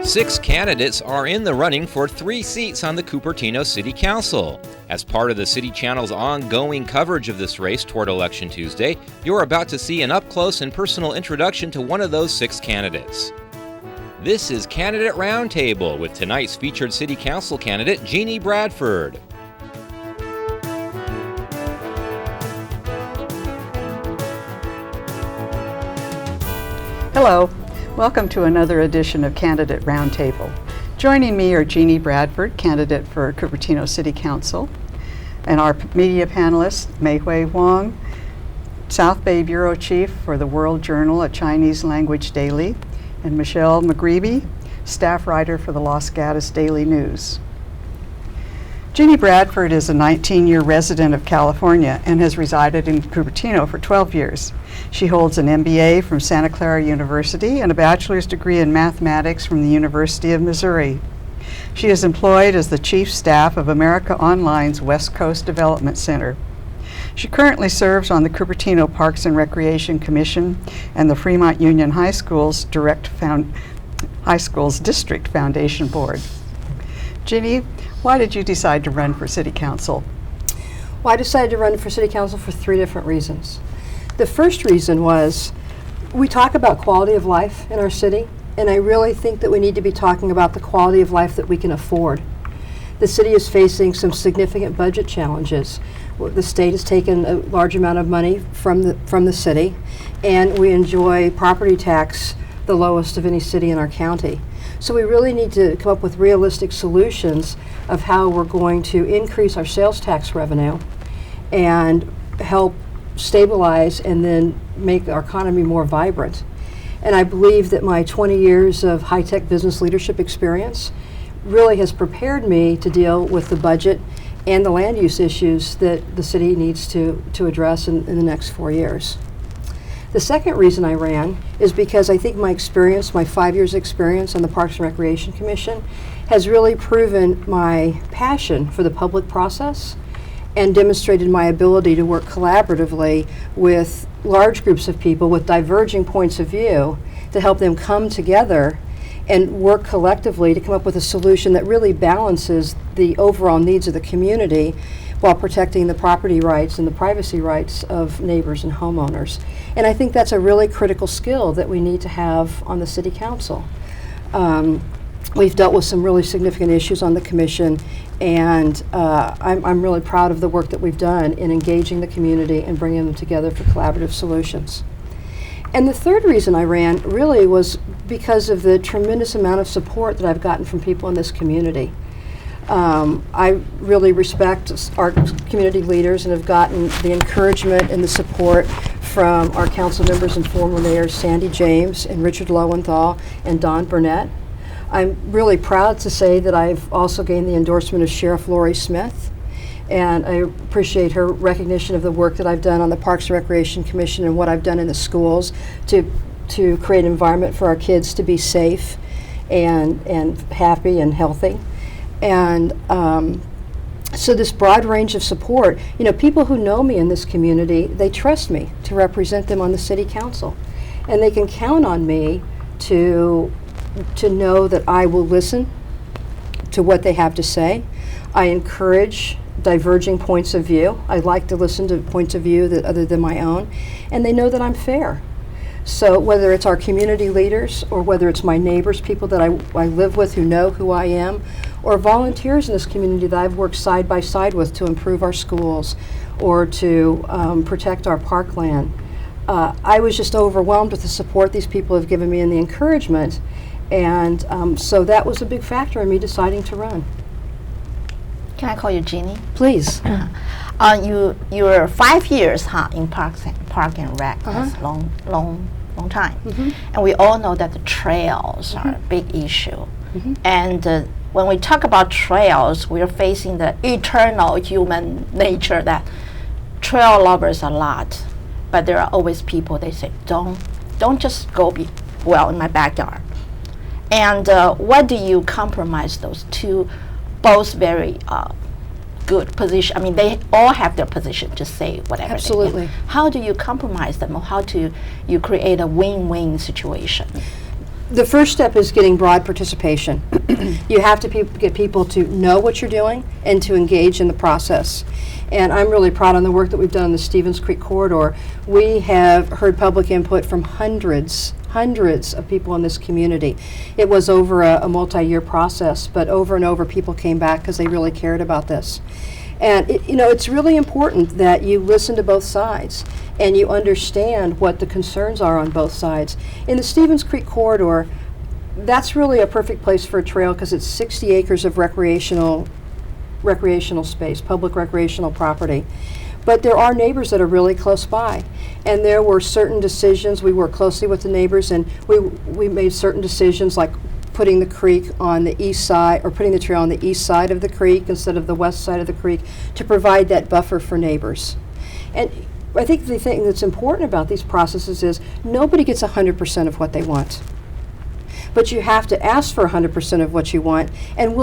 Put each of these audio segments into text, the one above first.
6 candidates are in the running for 3 seats on the Cupertino City Council. As part of the City Channel's ongoing coverage of this race toward Election Tuesday, you're about to see an up-close and personal introduction to one of those 6 candidates. This is Candidate Roundtable with tonight's featured City Council candidate, Jeanne Bradford. Hello. Welcome to another edition of Candidate Roundtable. Joining me are Jeanne Bradford, candidate for Cupertino City Council, and our media panelists, Mei-Hui Wang, South Bay Bureau Chief for the World Journal, a Chinese language daily, and Michelle McGreevy, staff writer for the Los Gatos Daily News. Jeanne Bradford is a 19-year resident of California and has resided in Cupertino for 12 years. She holds an MBA from Santa Clara University and a bachelor's degree in mathematics from the University of Missouri. She is employed as the chief staff of America Online's West Coast Development Center. She currently serves on the Cupertino Parks and Recreation Commission and the Fremont Union High School's District Foundation Board. Jeanne, why did you decide to run for City Council? Well, I decided to run for City Council for 3 different reasons. The first reason was we talk about quality of life in our city, and I really think that we need to be talking about the quality of life that we can afford. The city is facing some significant budget challenges. The state has taken a large amount of money from the city, and we enjoy property tax the lowest of any city in our county. So we really need to come up with realistic solutions of how we're going to increase our sales tax revenue and help stabilize and then make our economy more vibrant. And I believe that my 20 years of high-tech business leadership experience really has prepared me to deal with the budget and the land use issues that the city needs to address in the next 4 years. The second reason I ran is because I think my experience, my 5 years experience on the Parks and Recreation Commission, has really proven my passion for the public process and demonstrated my ability to work collaboratively with large groups of people with diverging points of view to help them come together and work collectively to come up with a solution that really balances the overall needs of the community while protecting the property rights and the privacy rights of neighbors and homeowners. And I think that's a really critical skill that we need to have on the City Council. We've dealt with some really significant issues on the commission, and I'm really proud of the work that we've done in engaging the community and bringing them together for collaborative solutions. And the third reason I ran really was because of the tremendous amount of support that I've gotten from people in this community. I really respect our community leaders and have gotten the encouragement and the support from our council members and former mayors Sandy James and Richard Lowenthal and Don Burnett. I'm really proud to say that I've also gained the endorsement of Sheriff Lori Smith, and I appreciate her recognition of the work that I've done on the Parks and Recreation Commission and what I've done in the schools to create an environment for our kids to be safe and happy and healthy. And so this broad range of support, people who know me in this community, they trust me to represent them on the City Council. And they can count on me to know that I will listen to what they have to say. I encourage diverging points of view. I like to listen to points of view that other than my own. And they know that I'm fair. So whether it's our community leaders or whether it's my neighbors, people that I live with who know who I am, or volunteers in this community that I've worked side by side with to improve our schools or to protect our parkland, I was just overwhelmed with the support these people have given me and the encouragement. And so that was a big factor in me deciding to run. Can I call you Jeanne? Please. You were 5 years in Park and Rec. That's long time. Mm-hmm. And we all know that the trails are a big issue. Mm-hmm. And when we talk about trails, we are facing the eternal human nature that trail lovers a lot, but there are always people, they say, don't just go in my backyard. And what do you compromise those two, both very good position? I mean, they all have their position to say whatever. Absolutely. They can. How do you compromise them, or how do you create a win-win situation? The first step is getting broad participation. You have to get people to know what you're doing and to engage in the process. And I'm really proud of the work that we've done in the Stevens Creek corridor. We have heard public input from hundreds of people in this community. It was over a multi-year process, but over and over people came back because they really cared about this. And it's really important that you listen to both sides and you understand what the concerns are on both sides. In the Stevens Creek corridor, that's really a perfect place for a trail because it's 60 acres of recreational space, public recreational property. But there are neighbors that are really close by, and there were certain decisions. We worked closely with the neighbors, and we made certain decisions like putting the creek on the east side, or putting the trail on the east side of the creek instead of the west side of the creek, to provide that buffer for neighbors. And I think the thing that's important about these processes is nobody gets 100% of what they want. But you have to ask for 100% of what you want and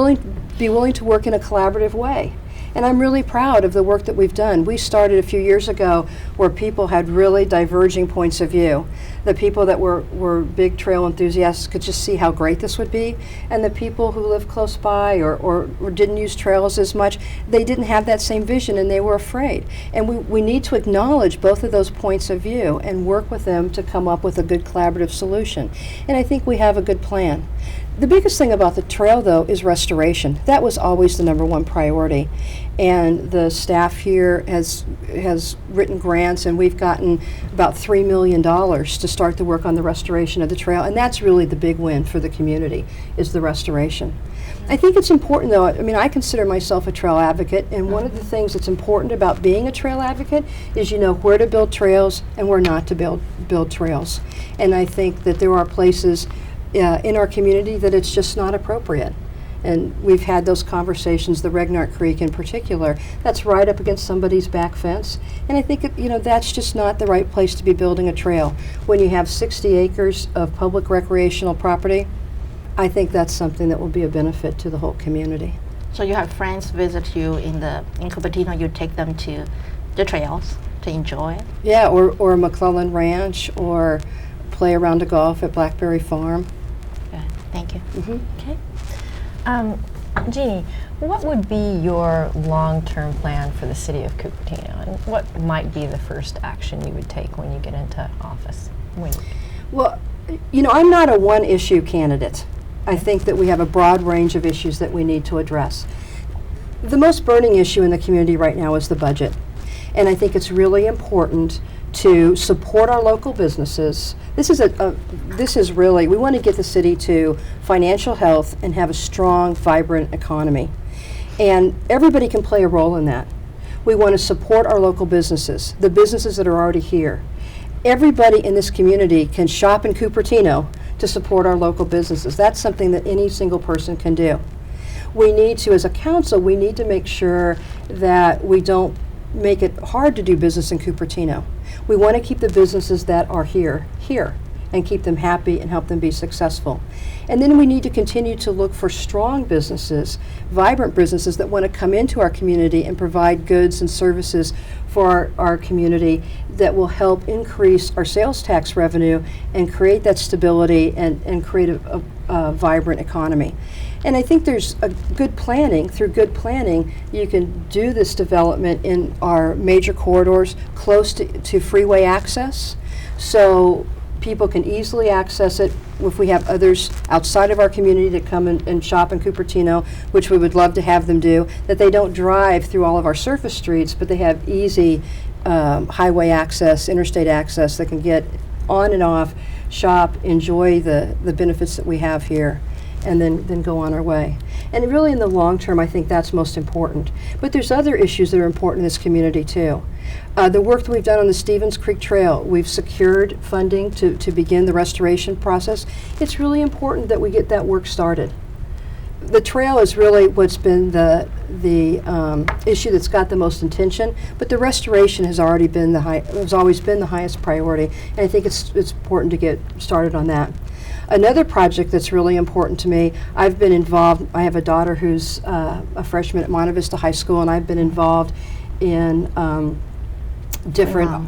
be willing to work in a collaborative way. And I'm really proud of the work that we've done. We started a few years ago where people had really diverging points of view. The people that were big trail enthusiasts could just see how great this would be, and the people who live close by or didn't use trails as much, they didn't have that same vision and they were afraid. And we need to acknowledge both of those points of view and work with them to come up with a good collaborative solution. And I think we have a good plan. The biggest thing about the trail, though, is restoration. That was always the number one priority. And the staff here has written grants, and we've gotten about $3 million to start the work on the restoration of the trail. And that's really the big win for the community, is the restoration. I think it's important, though, I consider myself a trail advocate, and one of the things that's important about being a trail advocate is you know where to build trails and where not to build trails. And I think that there are places in our community that it's just not appropriate. And we've had those conversations, the Regnart Creek in particular, that's right up against somebody's back fence. And I think that's just not the right place to be building a trail. When you have 60 acres of public recreational property, I think that's something that will be a benefit to the whole community. So you have friends visit you in Cupertino, you take them to the trails to enjoy it? Yeah, or McClellan Ranch, or play around to golf at Blackberry Farm. Thank you. Mm-hmm. Okay. Jeannie, what would be your long-term plan for the city of Cupertino, and what might be the first action you would take when you get into office? Well, I'm not a one-issue candidate. I think that we have a broad range of issues that we need to address. The most burning issue in the community right now is the budget. And I think it's really important to support our local businesses. This is really, we want to get the city to financial health and have a strong, vibrant economy. And everybody can play a role in that. We want to support our local businesses, the businesses that are already here. Everybody in this community can shop in Cupertino to support our local businesses. That's something that any single person can do. We need to, as a council, we need to make sure that we don't make it hard to do business in Cupertino. We want to keep the businesses that are here, and keep them happy and help them be successful. And then we need to continue to look for strong businesses, vibrant businesses that want to come into our community and provide goods and services for our community that will help increase our sales tax revenue and create that stability and create a vibrant economy. And I think there's a good planning. Through good planning, you can do this development in our major corridors close to freeway access, so people can easily access it. If we have others outside of our community that come and shop in Cupertino, which we would love to have them do, that they don't drive through all of our surface streets, but they have easy highway access, interstate access, that can get on and off, shop, enjoy the benefits that we have here, and then go on our way. And really in the long term, I think that's most important. But there's other issues that are important in this community too. The work that we've done on the Stevens Creek Trail, we've secured funding to begin the restoration process. It's really important that we get that work started. The trail is really what's been the issue that's got the most attention, but the restoration has always been the highest priority, and I think it's important to get started on that. Another project that's really important to me, I've been involved, I have a daughter who's a freshman at Monte Vista High School, and I've been involved in different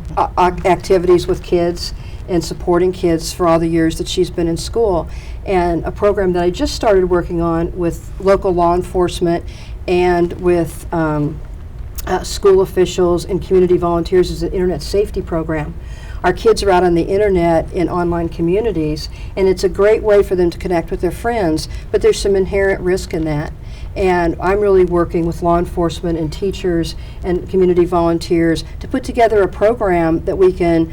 activities with kids and supporting kids for all the years that she's been in school. And a program that I just started working on with local law enforcement and with school officials and community volunteers is an internet safety program. Our kids are out on the internet in online communities, and it's a great way for them to connect with their friends, but there's some inherent risk in that. And I'm really working with law enforcement and teachers and community volunteers to put together a program that we can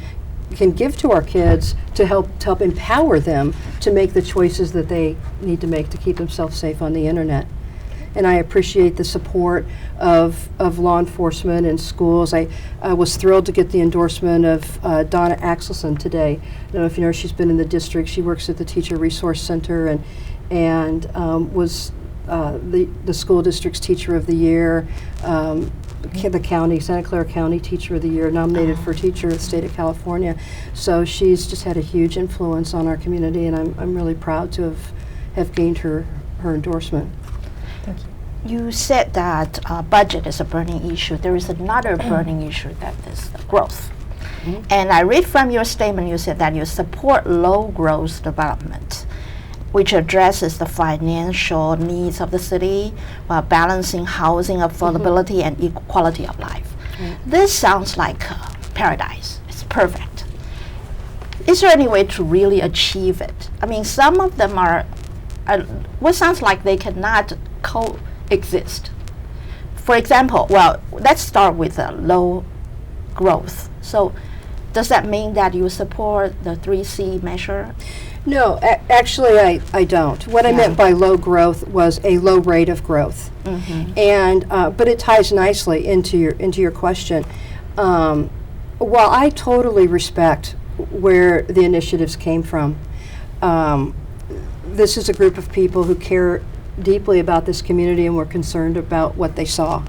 give to our kids to help empower them to make the choices that they need to make to keep themselves safe on the internet. And I appreciate the support of law enforcement and schools. I was thrilled to get the endorsement of Donna Axelson today. I don't know if you know her, she's been in the district. She works at the Teacher Resource Center and was the school district's Teacher of the Year, the county, Santa Clara County Teacher of the Year, nominated for Teacher of the State of California. So she's just had a huge influence on our community, and I'm really proud to have gained her endorsement. Thank you. You said that budget is a burning issue. There is another burning issue, that is growth. Mm-hmm. And I read from your statement, you said that you support low growth development, which addresses the financial needs of the city while balancing housing affordability and equality of life. This sounds like paradise. It's perfect. Is there any way to really achieve it? I mean, some of them are what sounds like they cannot coexist. For example, well, let's start with low growth. So does that mean that you support the 3C measure? No, actually I don't. What I meant by low growth was a low rate of growth. Mm-hmm. And but it ties nicely into your question. While I totally respect where the initiatives came from, this is a group of people who care deeply about this community and were concerned about what they saw.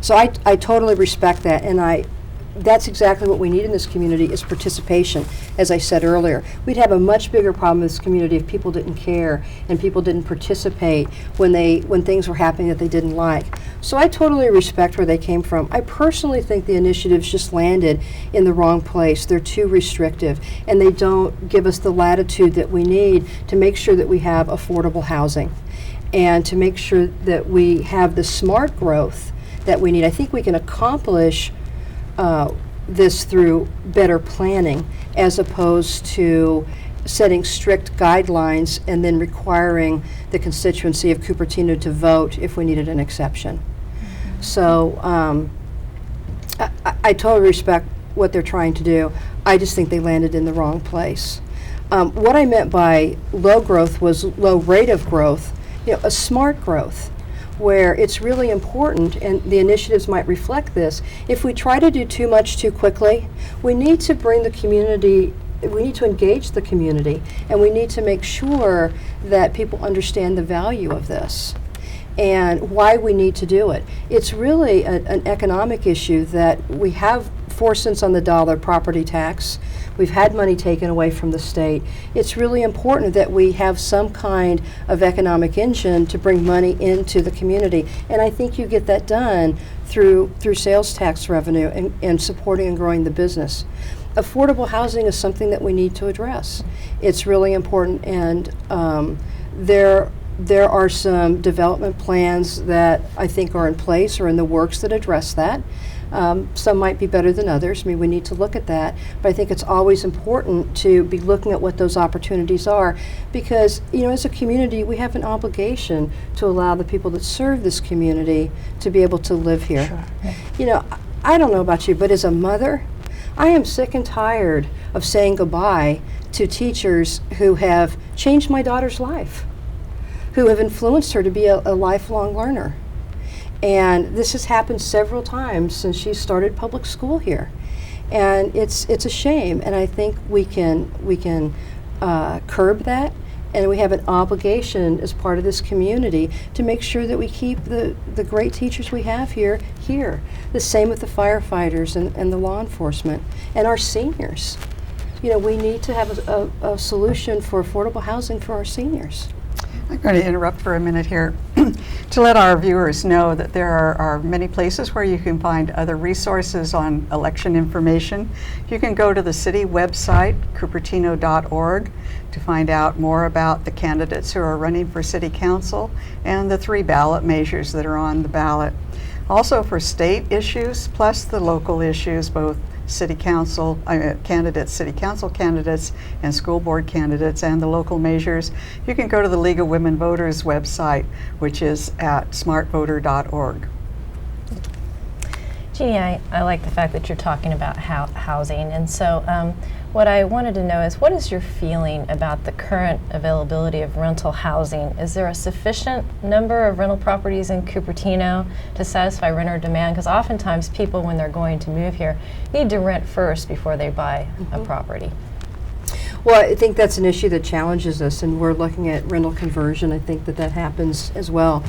So I totally respect that, and that's exactly what we need in this community is participation. As I said earlier, we'd have a much bigger problem in this community if people didn't care and people didn't participate when things were happening that they didn't like. So I totally respect where they came from. I personally think the initiatives just landed in the wrong place. They're too restrictive, and they don't give us the latitude that we need to make sure that we have affordable housing and to make sure that we have the smart growth that we need. I think we can accomplish this through better planning as opposed to setting strict guidelines and then requiring the constituency of Cupertino to vote if we needed an exception. Mm-hmm. So I totally respect what they're trying to do. I just think they landed in the wrong place. What I meant by low growth was low rate of growth, a smart growth, where it's really important, and the initiatives might reflect this. If we try to do too much too quickly, we need to bring the community, we need to engage the community, and we need to make sure that people understand the value of this and why we need to do it. It's really an economic issue that we have 4 cents on the dollar property tax. We've had money taken away from the state. It's really important that we have some kind of economic engine to bring money into the community. And I think you get that done through sales tax revenue and supporting and growing the business. Affordable housing is something that we need to address. It's really important, and there are some development plans that I think are in place or in the works that address that. Some might be better than others. I mean, we need to look at that. But I think it's always important to be looking at what those opportunities are because, as a community, we have an obligation to allow the people that serve this community to be able to live here. Sure. I don't know about you, but as a mother, I am sick and tired of saying goodbye to teachers who have changed my daughter's life, who have influenced her to be a lifelong learner. And this has happened several times since she started public school here. And it's a shame, and I think we can curb that, and we have an obligation as part of this community to make sure that we keep the great teachers we have here. The same with the firefighters and the law enforcement and our seniors. We need to have a solution for affordable housing for our seniors. I'm going to interrupt for a minute here to let our viewers know that there are many places where you can find other resources on election information. You can go to the city website, cupertino.org, to find out more about the candidates who are running for city council and the 3 ballot measures that are on the ballot. Also for state issues plus the local issues, both city council candidates, city council candidates, and school board candidates, and the local measures, you can go to the League of Women Voters website, which is at smartvoter.org. Jeanne, I like the fact that you're talking about housing, and so what I wanted to know is, what is your feeling about the current availability of rental housing? Is there a sufficient number of rental properties in Cupertino to satisfy renter demand? Because oftentimes people, when they're going to move here, need to rent first before they buy a property. Well, I think that's an issue that challenges us, and we're looking at rental conversion. I think that happens as well.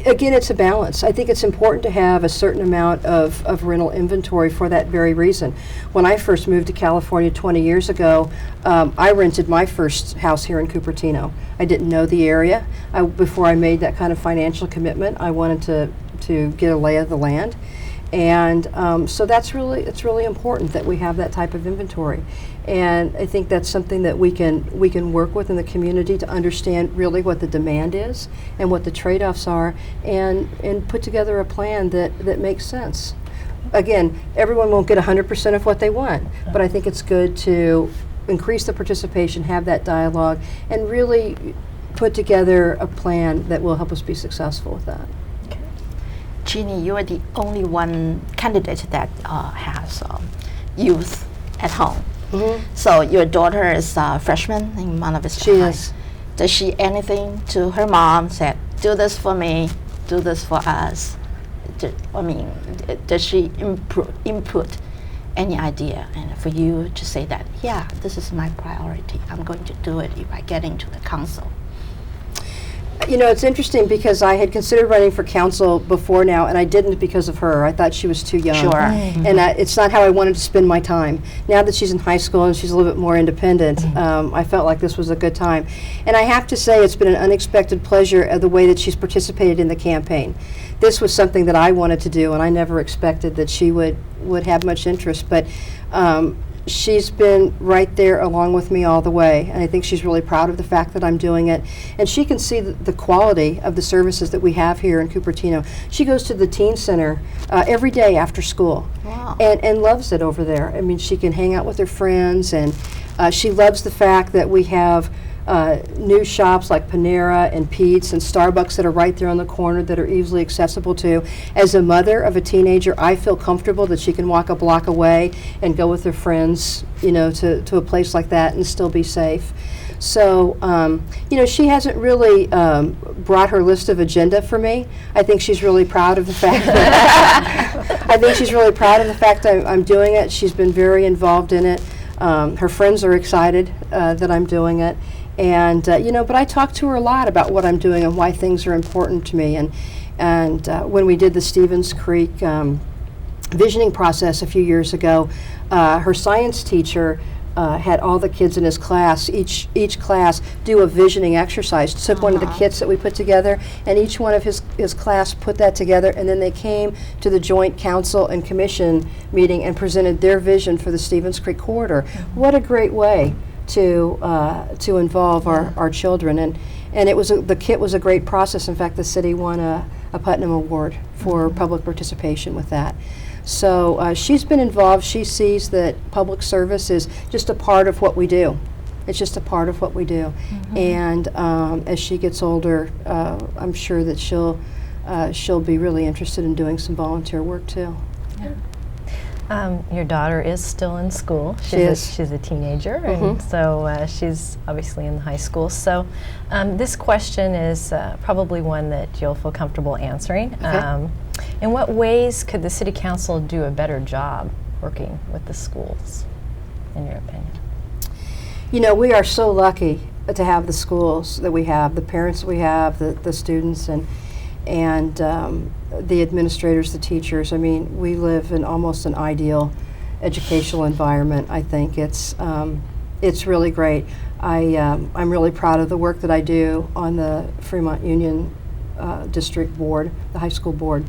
Again, it's a balance. I think it's important to have a certain amount of rental inventory for that very reason. When I first moved to California 20 years ago, I rented my first house here in Cupertino. I didn't know the area. Before I made that kind of financial commitment, I wanted to get a lay of the land. And so it's really important that we have that type of inventory. And I think that's something that we can work with in the community to understand really what the demand is and what the trade-offs are, and put together a plan that makes sense. Again, everyone won't get 100% of what they want, but I think it's good to increase the participation, have that dialogue, and really put together a plan that will help us be successful with that. Jeanne, you are the only one candidate that has youth at home. So your daughter is a freshman in Monte Vista High. She is. Does she anything to her mom, said, do this for me, do this for us? Does she input any idea? And for you to say that, yeah, this is my priority, I'm going to do it if I get into the council. You know, it's interesting because I had considered running for council before now, and I didn't because of her. I thought she was too young. Sure. And it's not how I wanted to spend my time. Now that she's in high school and she's a little bit more independent, I felt like this was a good time. And I have to say, it's been an unexpected pleasure of the way that she's participated in the campaign. This was something that I wanted to do, and I never expected that she would have much interest. But she's been right there along with me all the way, and I think she's really proud of the fact that I'm doing it. And she can see the quality of the services that we have here in Cupertino. She goes to the teen center every day after school. Wow. and loves it over there. I mean, she can hang out with her friends, and she loves the fact that we have new shops like Panera and Pete's and Starbucks that are right there on the corner that are easily accessible to. As a mother of a teenager, I feel comfortable that she can walk a block away and go with her friends, you know, to a place like that and still be safe. So, you know, she hasn't really brought her list of agenda for me. I think she's really proud of the fact that I'm doing it. She's been very involved in it. Her friends are excited that I'm doing it. And, you know, but I talk to her a lot about what I'm doing and why things are important to me. And when we did the Stevens Creek visioning process a few years ago, her science teacher had all the kids in his class, each class, do a visioning exercise. Took one of the kits that we put together, and each one of his class put that together, and then they came to the joint council and commission meeting and presented their vision for the Stevens Creek corridor. What a great way to involve our children, and it was the kit was a great process. In fact, the city won a Putnam Award for public participation with that. So she's been involved. She sees that public service is just a part of what we do. It's just a part of what we do. And as she gets older, I'm sure that she'll be really interested in doing some volunteer work too. Your daughter is still in school. She's a teenager, and so she's obviously in high school. So this question is probably one that you'll feel comfortable answering. Okay. In what ways could the City Council do a better job working with the schools, in your opinion? You know, we are so lucky to have the schools that we have, the parents that we have, the students, and the administrators, the teachers. I mean, we live in almost an ideal educational environment. I think it's It's really great. I'm really proud of the work that I do on the Fremont Union District Board, the high school board,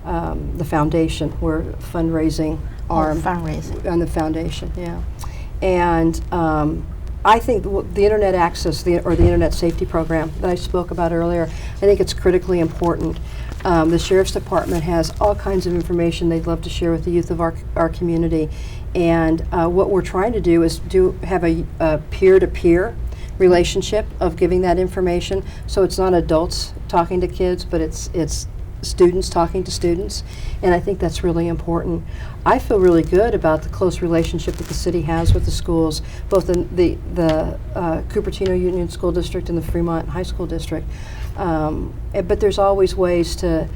the foundation. We're fundraising arm fundraising. on the foundation, yeah. And I think the internet access, or the internet safety program that I spoke about earlier, I think it's critically important. The Sheriff's Department has all kinds of information they'd love to share with the youth of our community. And what we're trying to do is have a peer-to-peer relationship of giving that information. So it's not adults talking to kids, but it's students talking to students, and I think that's really important. I feel really good about the close relationship that the city has with the schools, both in the Cupertino Union School District and the Fremont High School District. But there's always ways to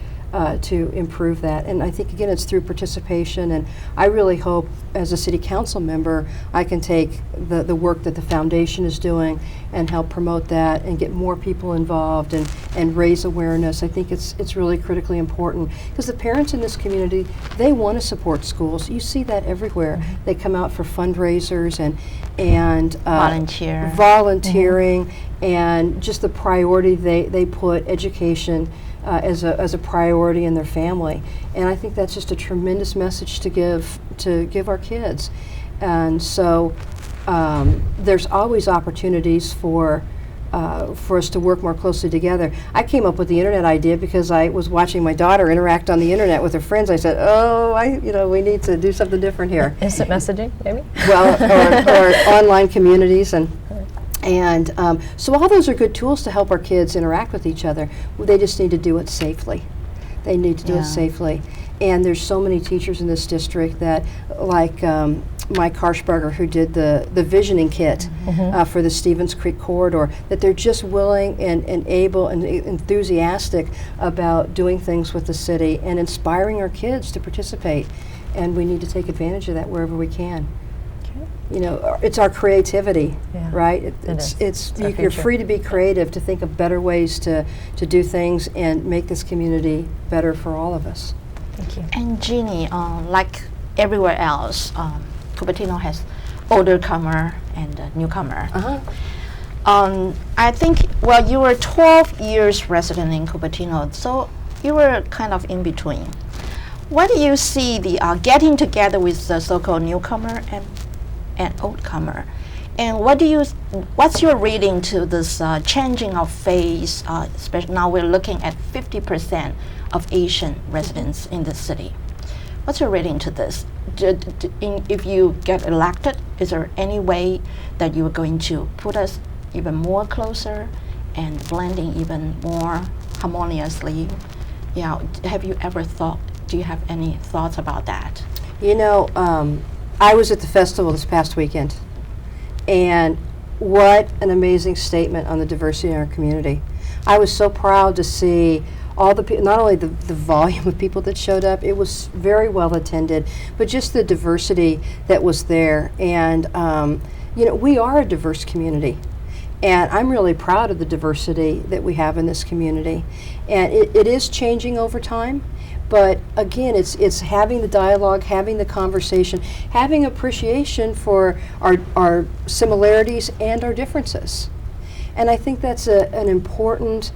improve that, and I think again it's through participation. And I really hope, as a city council member, I can take the work that the foundation is doing and help promote that and get more people involved and raise awareness. I think it's really critically important, because the parents in this community, they want to support schools. You see that everywhere. Mm-hmm. They come out for fundraisers and volunteering, and just the priority they put education as a priority in their family. And I think that's just a tremendous message to give our kids. And so there's always opportunities for us to work more closely together. I came up with the internet idea because I was watching my daughter interact on the internet with her friends. I said, we need to do something different here. Instant messaging, maybe? Well, or online communities, and so all those are good tools to help our kids interact with each other. They just need to do it safely. They need to do it safely. And there's so many teachers in this district that, like Mike Harshberger, who did the visioning kit for the Stevens Creek corridor, that they're just willing and able and enthusiastic about doing things with the city and inspiring our kids to participate. And we need to take advantage of that wherever we can. You know, it's our creativity, right? You're free to be creative, to think of better ways to do things and make this community better for all of us. Thank you. And Jeanne, like everywhere else, Cupertino has older comer and newcomer. I think, well, you were 12 years resident in Cupertino, so you were kind of in between. What do you see the getting together with the so-called newcomer and oldcomer, and what's your reading to this changing of face? Especially now we're looking at 50% of Asian residents in the city. What's your reading to this? If you get elected, is there any way that you are going to put us even more closer and blending even more harmoniously? Yeah, have you ever thought? Do you have any thoughts about that? You know, I was at the festival this past weekend, and what an amazing statement on the diversity in our community. I was so proud to see all the not only the volume of people that showed up, it was very well attended, but just the diversity that was there. And we are a diverse community, and I'm really proud of the diversity that we have in this community. And it is changing over time. But again, it's having the dialogue, having the conversation, having appreciation for our similarities and our differences. And I think that's an important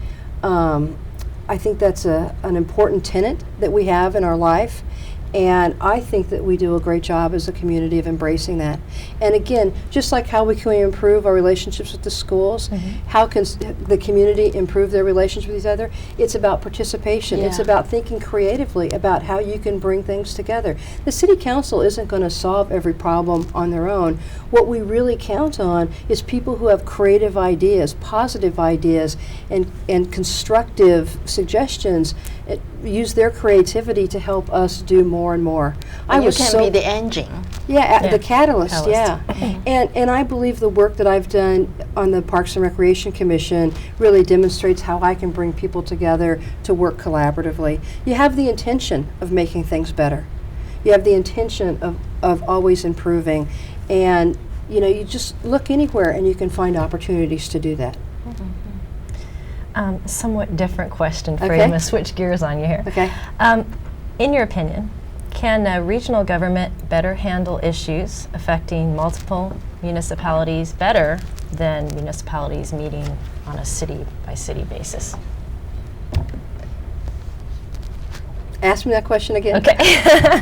tenet that we have in our life. And I think that we do a great job as a community of embracing that. And again, just like how we can improve our relationships with the schools, how can the community improve their relationship with each other? It's about participation. It's about thinking creatively about how you can bring things together. The city council isn't going to solve every problem on their own. What we really count on is people who have creative ideas, positive ideas, and constructive suggestions. Use their creativity to help us do more and more. And you can be the engine. The catalyst. And I believe the work that I've done on the Parks and Recreation Commission really demonstrates how I can bring people together to work collaboratively. You have the intention of making things better. You have the intention of always improving. And you just look anywhere and you can find opportunities to do that. Somewhat different question for you. I'm going to switch gears on you here. Okay. In your opinion, can regional government better handle issues affecting multiple municipalities better than municipalities meeting on a city-by-city basis? Ask me that question again. Okay.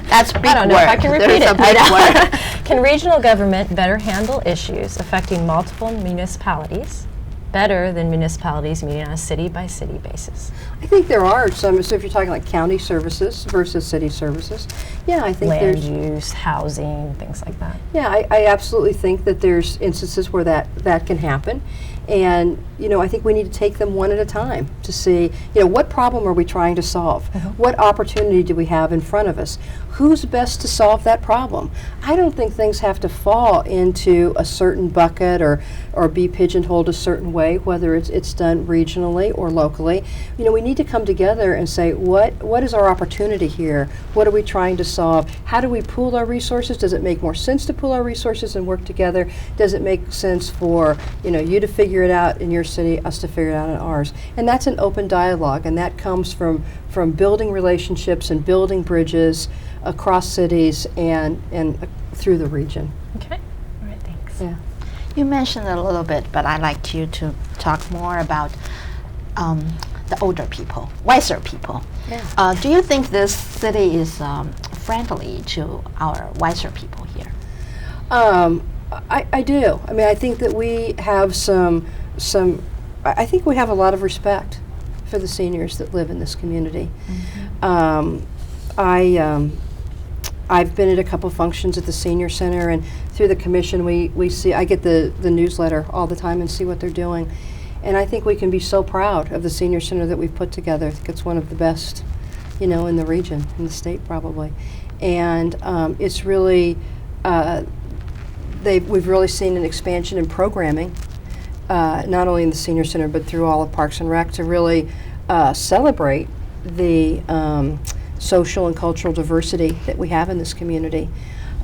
That's a big I don't know if I can word. repeat There's it. a big word. Can regional government better handle issues affecting multiple municipalities better than municipalities meeting on a city-by-city basis? I think there are some, so if you're talking like county services versus city services, yeah, I think Land there's, use, housing, things like that. yeah, I absolutely think that there's instances where that can happen. And, you know, I think we need to take them one at a time to see, you know, what problem are we trying to solve? What opportunity do we have in front of us? Who's best to solve that problem? I don't think things have to fall into a certain bucket or be pigeonholed a certain way, whether it's done regionally or locally. You know, we need to come together and say, what is our opportunity here? What are we trying to solve? How do we pool our resources? Does it make more sense to pool our resources and work together? Does it make sense for, you know, you to figure it out in your city, us to figure it out in ours? And that's an open dialogue, and that comes from building relationships and building bridges across cities and through the region. Okay. All right, thanks. Yeah. You mentioned a little bit, but I'd like you to talk more about the older people, wiser people. Yeah. Do you think this city is friendly to our wiser people here? I do. I mean, I think that we have I think we have a lot of respect for the seniors that live in this community. I've been at a couple functions at the senior center, and through the commission we see, I get the newsletter all the time and see what they're doing. And I think we can be so proud of the senior center that we've put together. I think it's one of the best, you know, in the region, in the state probably. And it's really, we've really seen an expansion in programming, not only in the senior center but through all of Parks and Rec, to really celebrate the social and cultural diversity that we have in this community.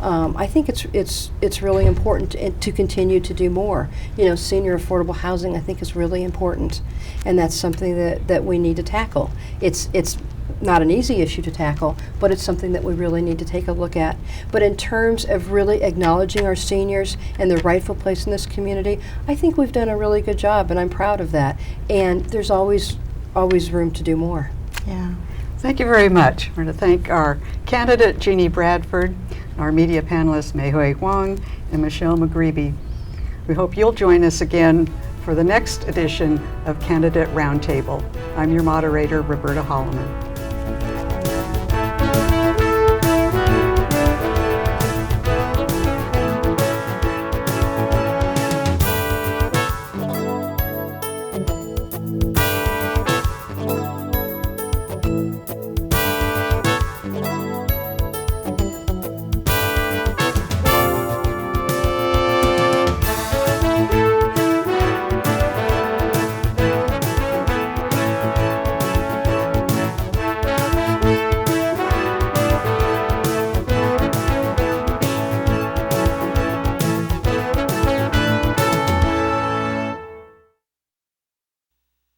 I think it's really important to continue to do more. You know, senior affordable housing I think is really important, and that's something that we need to tackle. It's not an easy issue to tackle, but it's something that we really need to take a look at. But in terms of really acknowledging our seniors and their rightful place in this community, I think we've done a really good job, and I'm proud of that. And there's always room to do more. Yeah. Thank you very much. We're going to thank our candidate, Jeanne Bradford, our media panelists, Mei Hui Huang and Michelle McGreevy. We hope you'll join us again for the next edition of Candidate Roundtable. I'm your moderator, Roberta Holloman.